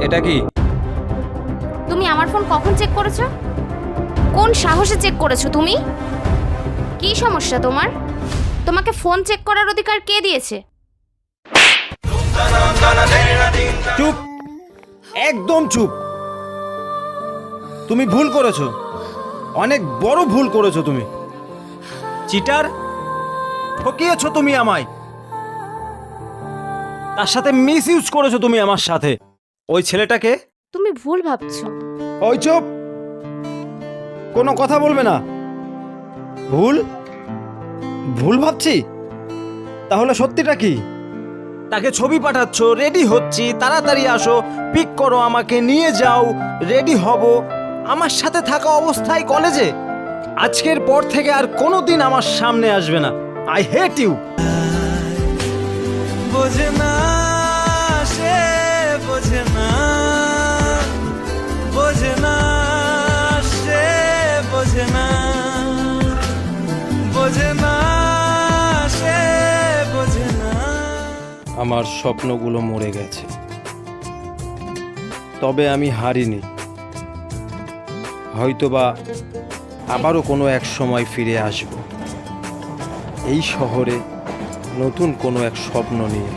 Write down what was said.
এটা কি? তুমি আমার ফোন কখন চেক করেছো? কোন সাহসে চেক করেছো তুমি? কি সমস্যা তোমার? তোমাকে ফোন চেক করার অধিকার কে দিয়েছে? চুপ, একদম চুপ। তুমি ভুল করেছো, অনেক বড় ভুল করেছো তুমি। চিটার, ঠকিয়েছো তুমি আমায়। তার সাথে মিস ইউজ করেছো তুমি আমার সাথে। ওই ছেলেটাকে। তুমি ভুল ভাবছো। ওই চুপ, কোনো কথা বলবে না। ভুল ভুল ভাবছি? তাহলে সত্যিটা কি? তাকে ছবি পাঠাচ্ছ, রেডি হচ্ছি, তাড়াতাড়ি আসো, পিক করো, আমাকে নিয়ে যাও, রেডি হব। আমার সাথে থাকা অবস্থায় কলেজে। আজকের পর থেকে আর কোনোদিন আমার সামনে আসবে না। I hate you. বোঝে না, সে বোঝে না, বোঝে না, সে বোঝে না, বোঝে না, সে বোঝে না। আমার স্বপ্নগুলো মরে গেছে, তবে আমি হারিনি। হয়তোবা আবারও কোনো এক সময় ফিরে আসব এই শহরে, নতুন কোনো এক স্বপ্ন নিয়ে।